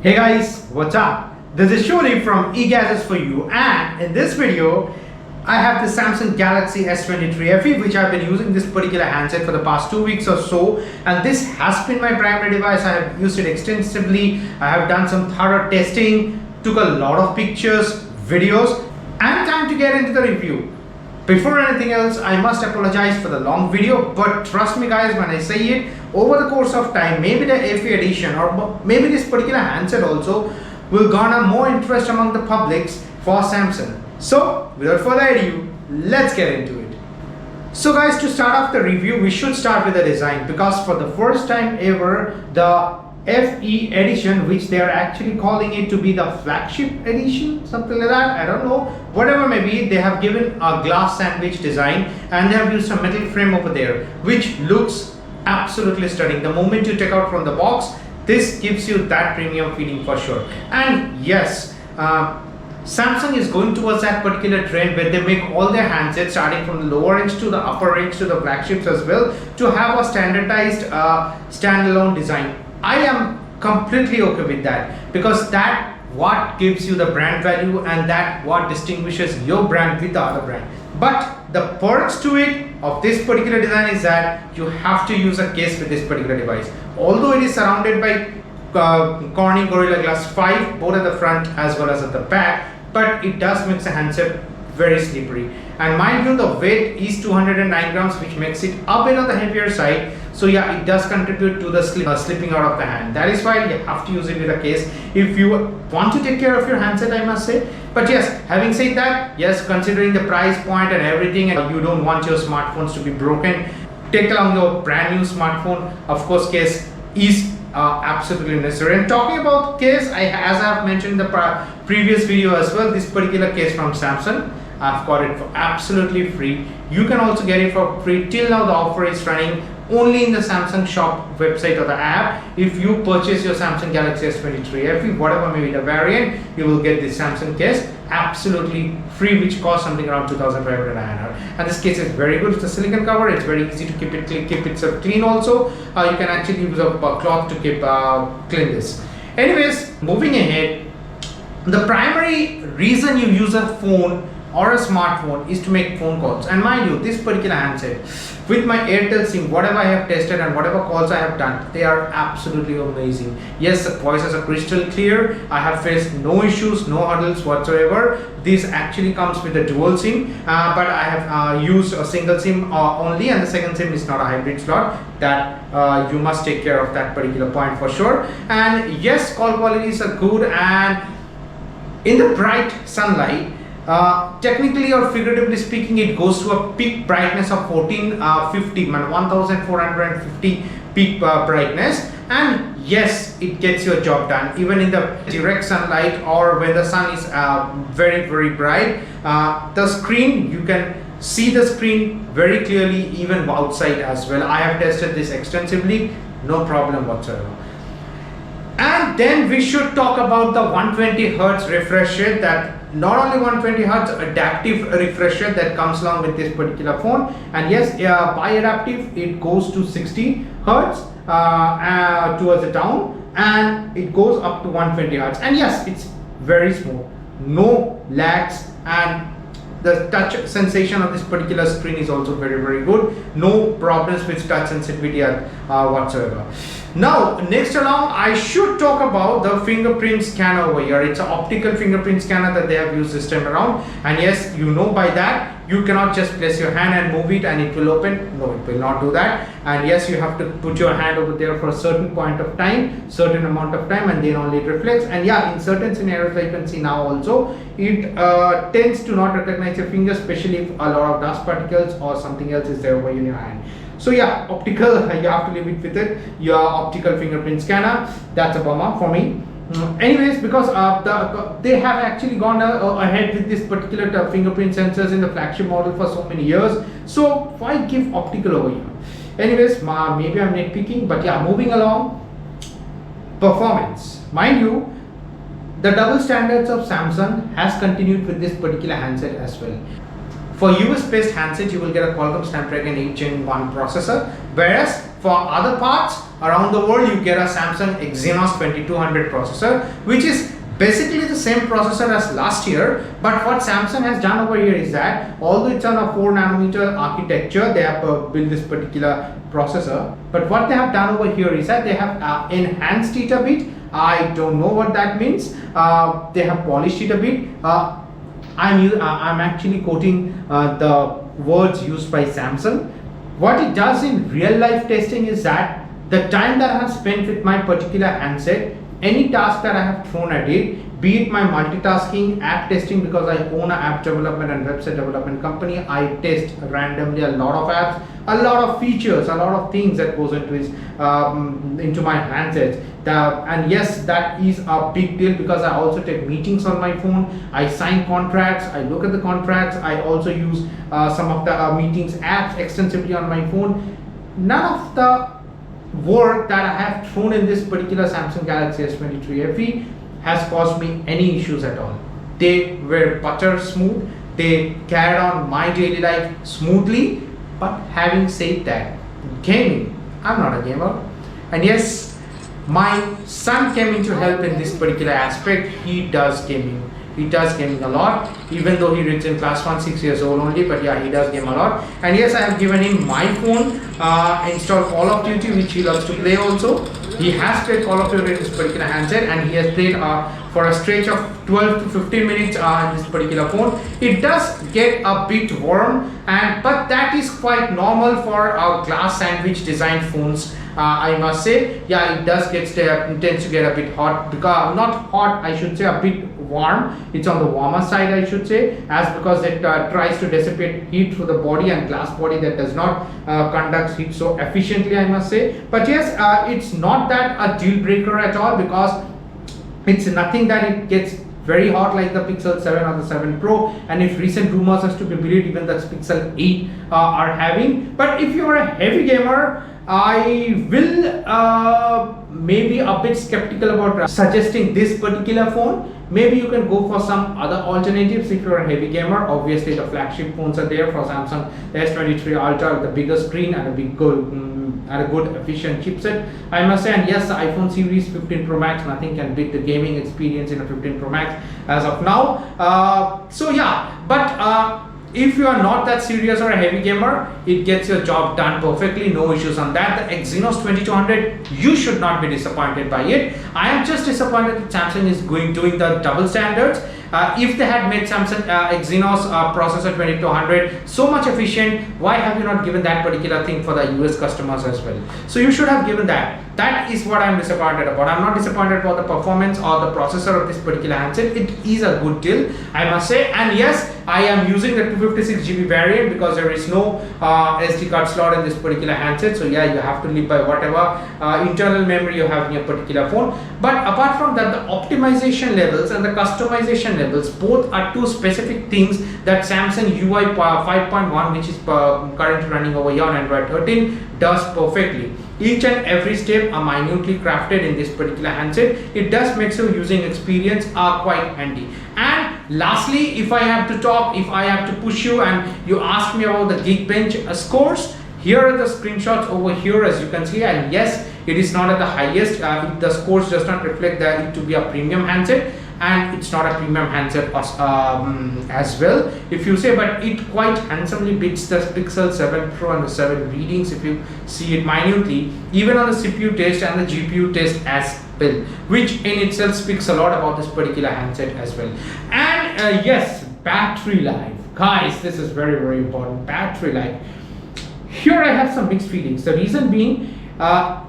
Hey guys, what's up? This is Shuri from eGadgets for you, and in this video I have the Samsung Galaxy S23 FE, which I've been using this particular handset for the past 2 weeks or so, and this has been my primary device. I have used it extensively. I have done some thorough testing, took a lot of pictures, videos, and time to get into the review. Before anything else, I must apologize for the long video, but trust me guys when I say it, over the course of time, maybe the FE edition or maybe this particular handset also will garner more interest among the publics for Samsung. So without further ado, let's get into it. So guys, to start off the review, we should start with the design, because for the first time ever, the FE edition, which they are actually calling it to be the flagship edition, something like that, I don't know, whatever may be, they have given a glass sandwich design and they have used a metal frame over there, which looks absolutely stunning. The moment you take out from the box, this gives you that premium feeling for sure. And yes, Samsung is going towards that particular trend where they make all their handsets, starting from the lower range to the upper range to the flagships as well, to have a standardized standalone design. I am completely okay with that, because that what gives you the brand value and that what distinguishes your brand with the other brand. But the perks to it of this particular design is that you have to use a case with this particular device. Although it is surrounded by Corning Gorilla Glass 5 both at the front as well as at the back, but it does make the handset very slippery. And mind you, the weight is 209 grams, which makes it a bit on the heavier side. So yeah, it does contribute to the slipping out of the hand. That is why you have to use it with a case if you want to take care of your handset, I must say. But yes, having said that, yes, considering the price point and everything, and you don't want your smartphones to be broken, take along your brand new smartphone, of course case is absolutely necessary. And talking about case, as I have mentioned in the previous video as well, this particular case from Samsung, I've got it for absolutely free. You can also get it for free. Till now the offer is running only in the Samsung shop website or the app. If you purchase your Samsung Galaxy S23 FE, whatever may be the variant, you will get this Samsung case absolutely free, which costs something around 2,500 INR. And this case is very good. It's a silicone cover. It's very easy to keep it clean also. You can actually use a cloth to keep clean this. Anyways, moving ahead, the primary reason you use a phone or a smartphone is to make phone calls. And mind you, this particular handset with my Airtel SIM, whatever I have tested and whatever calls I have done, they are absolutely amazing. Yes, the voices are crystal clear. I have faced no issues, no hurdles whatsoever. This actually comes with a dual SIM, but I have used a single SIM only, and the second SIM is not a hybrid slot. That you must take care of that particular point for sure. And yes, call qualities are good, and in the bright sunlight, technically or figuratively speaking, it goes to a peak brightness of 1450 peak brightness, and yes, it gets your job done even in the direct sunlight or when the sun is very bright. The screen, you can see the screen very clearly even outside as well. I have tested this extensively, no problem whatsoever. And then we should talk about the 120 Hz refresh rate, that not only 120 Hz adaptive refresh rate that comes along with this particular phone. And yes, by adaptive it goes to 60 Hz towards the down, and it goes up to 120 Hz. And yes, it's very smooth, no lags, and the touch sensation of this particular screen is also very good. No problems with touch sensitivity whatsoever. Now, next along, I should talk about the fingerprint scanner over here. It's an optical fingerprint scanner that they have used this time around. And yes, you know by that, you cannot just place your hand and move it and it will open. No, it will not do that. And yes, you have to put your hand over there for a certain point of time, certain amount of time, and then only it reflects. And yeah, in certain scenarios, like you can see now also, it tends to not recognize your finger, especially if a lot of dust particles or something else is there over in your hand. So yeah, optical, you have to leave it with it. Your optical fingerprint scanner, that's a bummer for me. Anyways, because they have actually gone ahead with this particular fingerprint sensors in the flagship model for so many years. So why give optical over here? Anyways, maybe I'm nitpicking, but yeah, moving along. Performance, mind you, the double standards of Samsung has continued with this particular handset as well. For US based handset, you will get a Qualcomm Snapdragon 8 Gen 1 processor, whereas for other parts around the world, you get a Samsung Exynos 2200 processor, which is basically the same processor as last year. But what Samsung has done over here is that although it's on a 4 nanometer architecture, they have built this particular processor. But what they have done over here is that they have enhanced it a bit. I don't know what that means. They have polished it a bit. I'm actually quoting the words used by Samsung. What it does in real life testing is that the time that I have spent with my particular handset, any task that I have thrown at it, be it my multitasking, app testing, because I own an app development and website development company, I test randomly a lot of apps, a lot of features, a lot of things that goes into my handset. And yes, that is a big deal because I also take meetings on my phone, I sign contracts, I look at the contracts, I also use some of the meetings apps extensively on my phone. None of the work that I have thrown in this particular Samsung Galaxy S23 FE has caused me any issues at all. They were butter smooth, they carried on my daily life smoothly. But having said that, gaming, I'm not a gamer, and yes, my son came in to help in this particular aspect. He does gaming. He does gaming a lot, even though he reads in class 1, 6 years old only, but yeah, he does game a lot. And yes, I have given him my phone, installed Call of Duty, which he loves to play also. He has played Call of Duty in this particular handset, and he has played for a stretch of 12 to 15 minutes on this particular phone. It does get a bit warm, but that is quite normal for our glass sandwich designed phones. I must say, yeah, it does tends to get a bit hot, because not hot, I should say, a bit warm. It's on the warmer side, I should say, because it tries to dissipate heat through the body, and glass body that does not conduct heat so efficiently, I must say. But yes, it's not that a deal breaker at all, because it's nothing that it gets very hot like the Pixel 7 or the 7 Pro, and if recent rumors as to be believed, even the Pixel 8 are having. But if you're a heavy gamer, I will maybe a bit skeptical about suggesting this particular phone. Maybe you can go for some other alternatives if you're a heavy gamer. Obviously, the flagship phones are there for Samsung, the S23 Ultra with the bigger screen and a good efficient chipset, I must say. And yes, the iPhone series 15 Pro Max, nothing can beat the gaming experience in a 15 Pro Max as of now. So yeah, but if you are not that serious or a heavy gamer, it gets your job done perfectly, no issues on that. The Exynos 2200, you should not be disappointed by it. I am just disappointed that Samsung is doing the double standards. If they had made Samsung Exynos processor 2200 so much efficient, why have you not given that particular thing for the US customers as well? So you should have given that. That is what I'm disappointed about. I'm not disappointed about the performance or the processor of this particular handset. It is a good deal, I must say. And yes, I am using the 256GB variant because there is no SD card slot in this particular handset. So yeah, you have to live by whatever internal memory you have in your particular phone. But apart from that, the optimization levels and the customization levels, both are two specific things that Samsung UI 5.1, which is currently running over here on Android 13, does perfectly. Each and every step are minutely crafted in this particular handset. It does make your using experience quite handy. And lastly, if I have to push you and you ask me about the Geekbench scores, here are the screenshots over here, as you can see. And yes, it is not at the highest. The scores does not reflect that it to be a premium handset, and it's not a premium handset as well, if you say, but it quite handsomely beats the Pixel 7 Pro and the 7 readings if you see it minutely, even on the CPU test and the GPU test as well, which in itself speaks a lot about this particular handset as well. And yes, battery life, guys, this is very, very important. Battery life, here I have some mixed feelings. The reason being,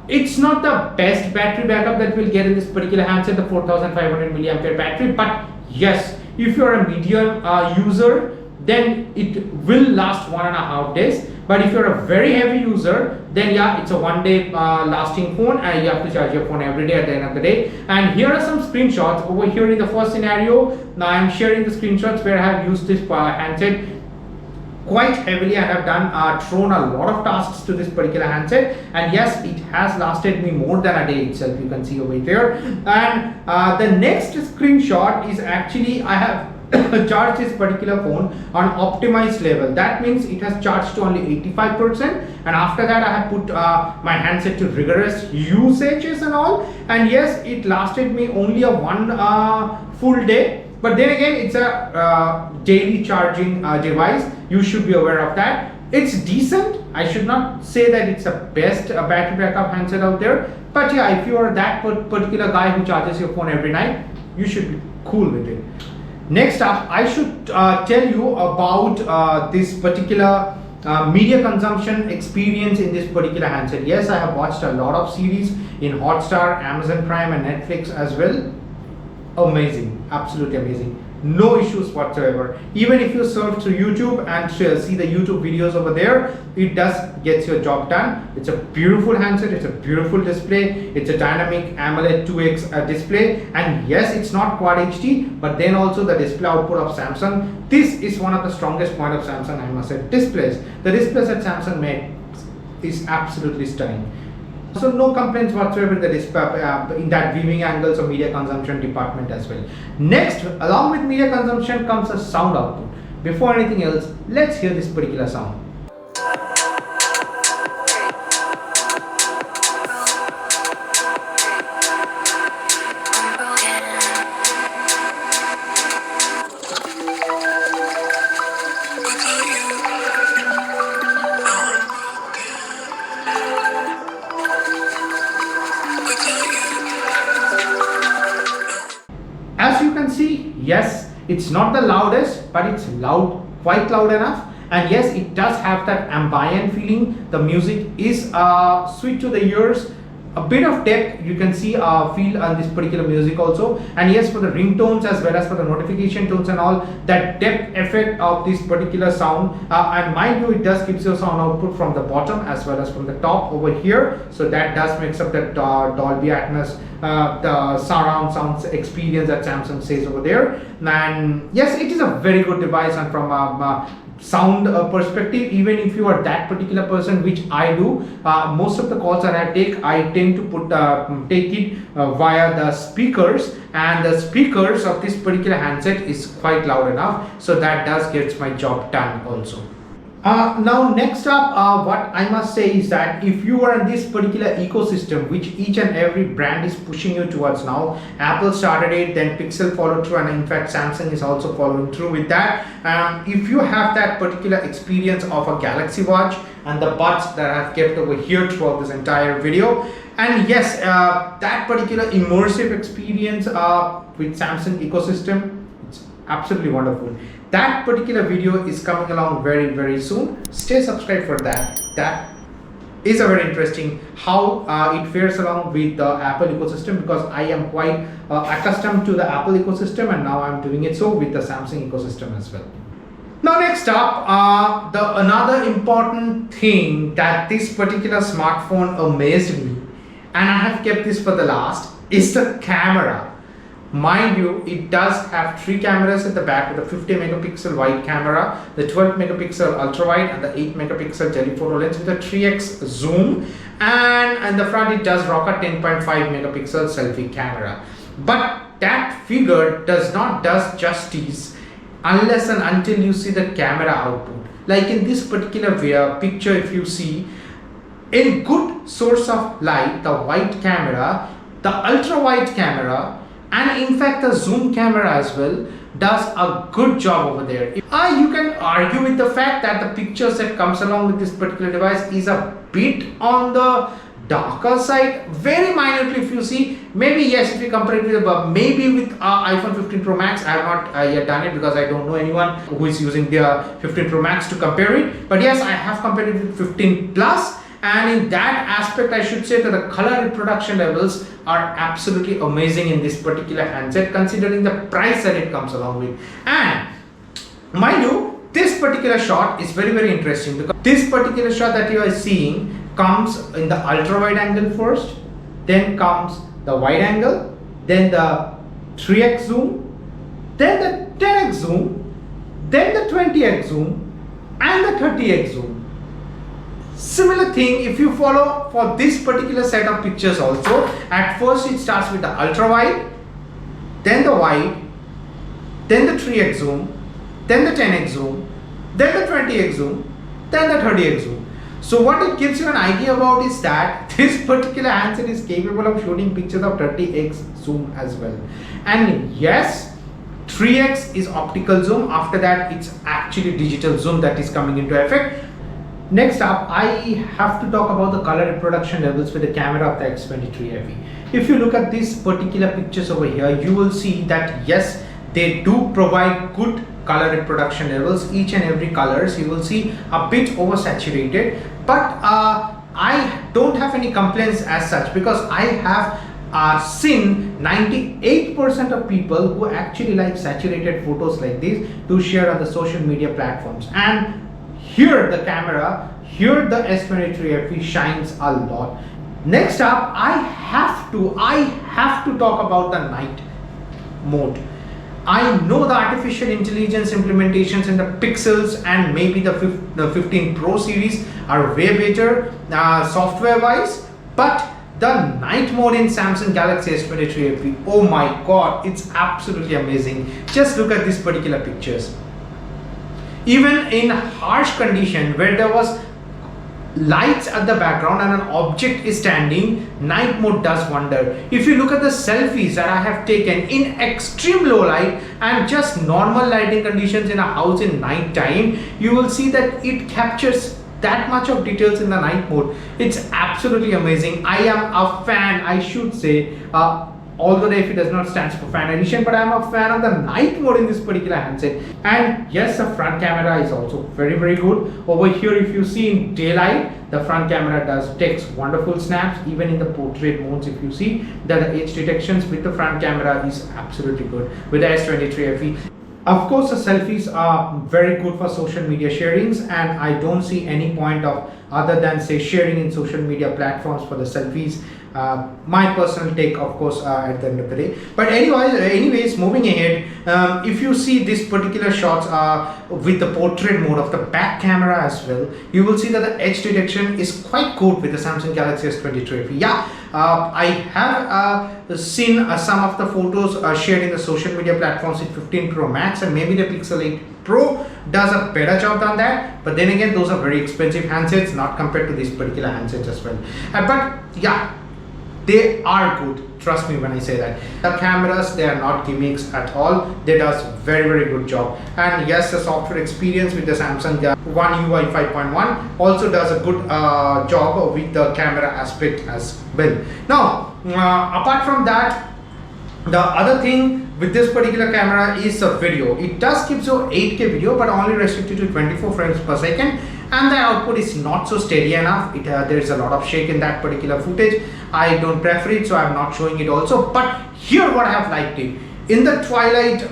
it's not the best battery backup that we'll get in this particular handset, the 4500 milliampere battery, but yes, if you're a medium user, then it will last 1.5 days. But if you're a very heavy user, then yeah, it's a 1 day lasting phone, and you have to charge your phone every day at the end of the day. And here are some screenshots over here. In the first scenario, now I'm sharing the screenshots where I have used this handset quite heavily. I have thrown a lot of tasks to this particular handset, and yes, it has lasted me more than a day itself, you can see over there. And the next screenshot is actually, I have charge this particular phone on optimized level. That means it has charged to only 85%, and after that I have put my handset to rigorous usages and all, and yes, it lasted me only a one full day. But then again, it's a daily charging device. You should be aware of that. It's decent. I should not say that it's the best battery backup handset out there, but yeah, if you are that particular guy who charges your phone every night, you should be cool with it. Next up, I should tell you about this particular media consumption experience in this particular handset. Yes, I have watched a lot of series in Hotstar, Amazon Prime and Netflix as well. Amazing, absolutely amazing. No issues whatsoever. Even if you surf through YouTube and see the YouTube videos over there, it does get your job done. It's a beautiful handset, it's a beautiful display, it's a dynamic AMOLED 2X display, and yes, it's not Quad HD, but then also the display output of Samsung. This is one of the strongest point of Samsung, I must say. Displays. The displays that Samsung made is absolutely stunning. So no complaints whatsoever in the display, in that viewing angles or media consumption department as well. Next, along with media consumption comes a sound output. Before anything else, let's hear this particular sound. As you can see, yes, it's not the loudest, but it's loud, quite loud enough. And yes, it does have that ambient feeling. The music is sweet to the ears. A bit of depth you can see feel on this particular music also. And yes, for the ringtones as well as for the notification tones and all, that depth effect of this particular sound, and mind you, it does gives you sound output from the bottom as well as from the top over here. So that does makes up that Dolby Atmos, the surround sounds experience that Samsung says over there. And yes, it is a very good device, and from sound perspective, even if you are that particular person, which I do, most of the calls that I take, I tend to take it via the speakers, and the speakers of this particular handset is quite loud enough, so that does get my job done also. Now next up, what I must say is that if you are in this particular ecosystem, which each and every brand is pushing you towards now, Apple started it, then Pixel followed through, and in fact Samsung is also following through with that. If you have that particular experience of a Galaxy Watch and the buds that I've kept over here throughout this entire video, and yes, that particular immersive experience with Samsung ecosystem, it's absolutely wonderful. That particular video is coming along very, very soon. Stay subscribed for that. That is a very interesting how it fares along with the Apple ecosystem, because I am quite accustomed to the Apple ecosystem, and now I'm doing it so with the Samsung ecosystem as well. Now next up, another important thing that this particular smartphone amazed me, and I have kept this for the last, is the camera. Mind you, it does have 3 cameras at the back, with a 50 megapixel wide camera, the 12 megapixel ultra wide, and the 8 megapixel telephoto lens with a 3x zoom, and in the front it does rock a 10.5 megapixel selfie camera. But that figure does not does justice unless and until you see the camera output. Like in this particular picture, if you see, in good source of light, the wide camera, the ultra wide camera, and in fact the zoom camera as well does a good job over there. You can argue with the fact that the pictures that comes along with this particular device is a bit on the darker side, very minorly if you see. Maybe yes, if you compare it with maybe with iPhone 15 Pro Max. I have not yet done it because I don't know anyone who is using the 15 Pro Max to compare it, but yes, I have compared it with 15 Plus. And in that aspect, I should say that the color reproduction levels are absolutely amazing in this particular handset, considering the price that it comes along with. And mind you, this particular shot is very, very interesting, because this particular shot that you are seeing comes in the ultra wide angle first, then comes the wide angle, then the 3x zoom, then the 10x zoom, then the 20x zoom, and the 30x zoom. Similar thing if you follow for this particular set of pictures also. At first it starts with the ultra wide, then the wide, then the 3x zoom, then the 10x zoom, then the 20x zoom, then the 30x zoom. So what it gives you an idea about is that this particular handset is capable of shooting pictures of 30x zoom as well. And yes, 3x is optical zoom. After that, it's actually digital zoom that is coming into effect. Next up, I have to talk about the color reproduction levels with the camera of the X23 FE. If you look at these particular pictures over here, you will see that yes, they do provide good color reproduction levels. Each and every colors you will see a bit oversaturated, but I don't have any complaints as such, because I have seen 98% of people who actually like saturated photos like this to share on the social media platforms. And here the camera, here the S23 FE shines a lot. Next up, I have to talk about the night mode. I know the artificial intelligence implementations in the Pixels and maybe the 15 Pro series are way better software wise, but the night mode in Samsung Galaxy S23 FE, oh my god, it's absolutely amazing. Just look at these particular pictures. Even in harsh condition where there was lights at the background and an object is standing, night mode does wonder. If you look at the selfies that I have taken in extreme low light and just normal lighting conditions in a house in night time, you will see that it captures that much of details in the night mode. It's absolutely amazing. I am a fan, I should say, although the FE does not stand for fan edition, but I am a fan of the night mode in this particular handset. And yes, the front camera is also very good. Over here, if you see in daylight, the front camera takes wonderful snaps. Even in the portrait modes, if you see that the edge detections with the front camera is absolutely good with the S23 FE. Of course, the selfies are very good for social media sharings, and I don't see any point of other than say sharing in social media platforms for the selfies. My personal take, of course, at the end of the day. But anyways, moving ahead, if you see this particular shots with the portrait mode of the back camera as well, you will see that the edge detection is quite good with the Samsung Galaxy S23 FE. Yeah, I have seen some of the photos shared in the social media platforms with 15 Pro Max, and maybe the Pixel 8 Pro does a better job than that. But then again, those are very expensive handsets, not compared to these particular handsets as well. But yeah, they are good, trust me when I say that. The cameras, they are not gimmicks at all. They does very good job. And yes, the software experience with the Samsung One UI 5.1 also does a good job with the camera aspect as well. Now, apart from that, the other thing with this particular camera is the video. It does give you 8K video, but only restricted to 24 frames per second, and the output is not so steady enough. There is a lot of shake in that particular footage. I don't prefer it, so I'm not showing it also. But here what I have liked it, in the twilight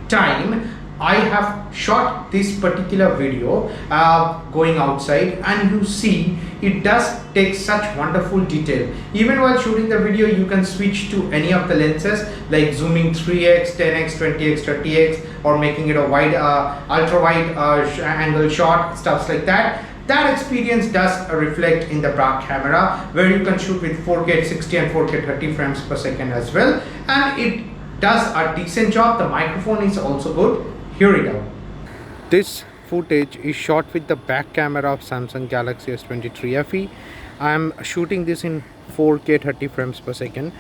time, I have shot this particular video going outside, and you see it does take such wonderful detail. Even while shooting the video, you can switch to any of the lenses, like zooming 3x, 10x, 20x, 30x, or making it a wide ultra wide angle shot, stuffs like that. That experience does reflect in the back camera, where you can shoot with 4K 60 and 4K 30 frames per second as well, and it does a decent job. The microphone is also good. Here we go. This footage is shot with the back camera of Samsung Galaxy S23 FE. I am shooting this in 4K 30 frames per second.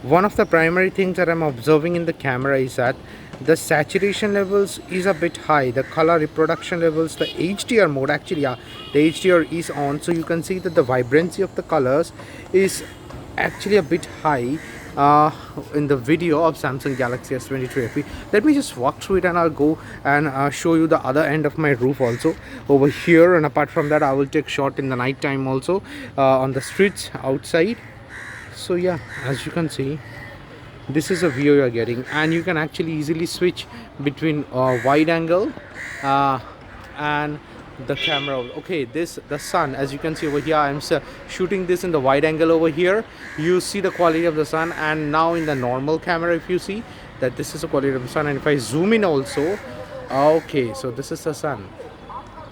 One of the primary things that I'm observing in the camera is that the saturation levels is a bit high. The color reproduction levels, the HDR mode, actually the HDR is on, so you can see that the vibrancy of the colors is actually a bit high in the video of Samsung Galaxy S23 FE. Let me just walk through it, and I'll go and show you the other end of my roof also over here. And apart from that, I will take shot in the night time also on the streets outside. So yeah, as you can see, this is a view you're getting, and you can actually easily switch between wide angle and the camera. Okay, the sun, as you can see over here, I'm shooting this in the wide angle over here. You see the quality of the sun, and now in the normal camera, if you see that this is the quality of the sun, and if I zoom in also, okay, so this is the sun.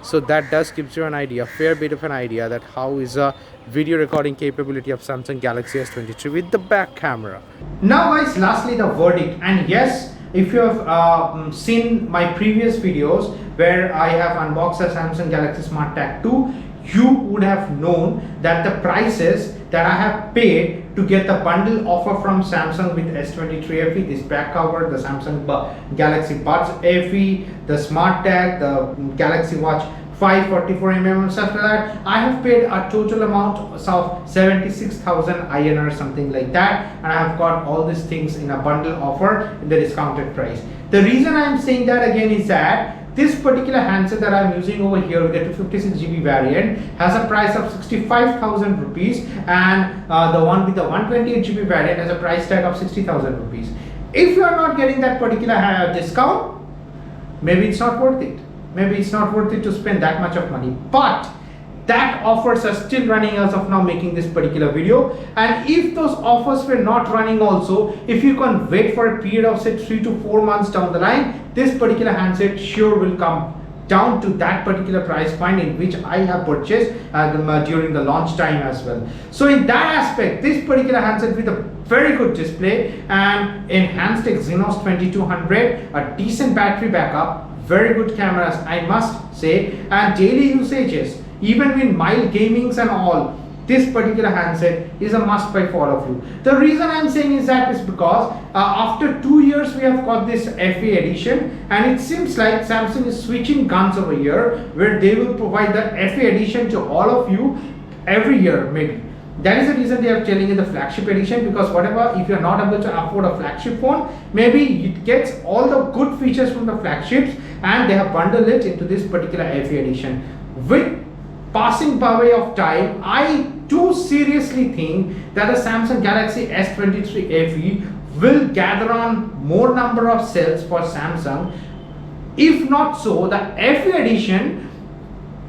So that does gives you an idea, fair bit of an idea, that how is a video recording capability of Samsung Galaxy S23 with the back camera. Now guys, lastly the verdict. And yes, if you have seen my previous videos where I have unboxed a Samsung Galaxy Smart Tag 2, you would have known that the prices that I have paid to get the bundle offer from Samsung with S23 FE, this back cover, the Samsung Galaxy Buds FE, the Smart Tag, the Galaxy Watch 544mm and stuff like that, I have paid a total amount of 76,000 INR, something like that, and I have got all these things in a bundle offer in the discounted price. The reason I am saying that again is that this particular handset that I am using over here with the 256GB variant has a price of 65,000 rupees, and the one with the 128GB variant has a price tag of 60,000 rupees. If you are not getting that particular discount, maybe it's not worth it. Maybe it's not worth it to spend that much of money. But that offers are still running as of now making this particular video, and if those offers were not running also, if you can wait for a period of say 3 to 4 months down the line, this particular handset sure will come down to that particular price point in which I have purchased during the launch time as well. So in that aspect, this particular handset with a very good display and enhanced Exynos 2200, a decent battery backup, very good cameras I must say, and daily usages, even with mild gamings and all, this particular handset is a must buy for all of you. The reason I'm saying is that is because after 2 years we have got this FE edition, and it seems like Samsung is switching guns over here, where they will provide the FE edition to all of you every year maybe. That is the reason they are telling you the flagship edition, because whatever, if you are not able to afford a flagship phone, maybe it gets all the good features from the flagships and they have bundled it into this particular FE edition. With passing by way of time, I do seriously think that the Samsung Galaxy S23 FE will gather on more number of sales for Samsung. If not so, the FE edition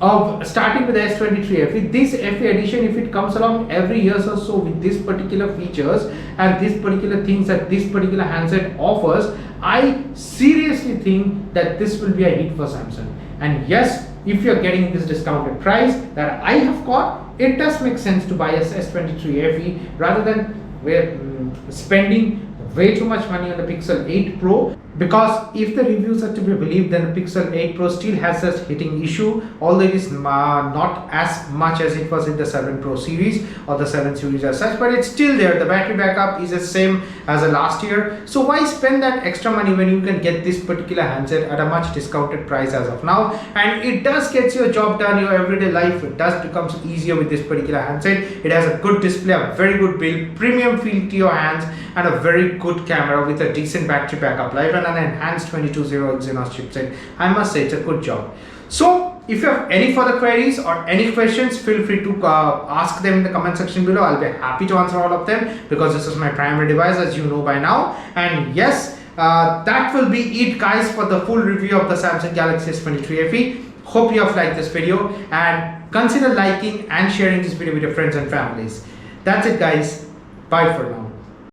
of starting with the S23 FE, this FE edition, if it comes along every year or so with this particular features and these particular things that this particular handset offers, I seriously think that this will be a hit for Samsung. And yes, if you are getting this discounted price that I have got, it does make sense to buy a S23 FE rather than spending way too much money on the Pixel 8 Pro, because if the reviews are to be believed, then the Pixel 8 Pro still has this hitting issue, although it is not as much as it was in the 7 Pro series or the 7 series as such, but it's still there. The battery backup is the same as the last year, so why spend that extra money when you can get this particular handset at a much discounted price as of now? And it does get your job done, your everyday life, it does becomes easier with this particular handset. It has a good display, a very good build, premium feel to your hands, and a very good camera with a decent battery backup life and an enhanced 220 Exynos chipset. I must say it's a good job. So if you have any further queries or any questions, feel free to ask them in the comment section below. I'll be happy to answer all of them because this is my primary device, as you know by now. And yes, that will be it guys for the full review of the Samsung Galaxy S23 FE. Hope you have liked this video, and consider liking and sharing this video with your friends and families. That's it guys, bye for now.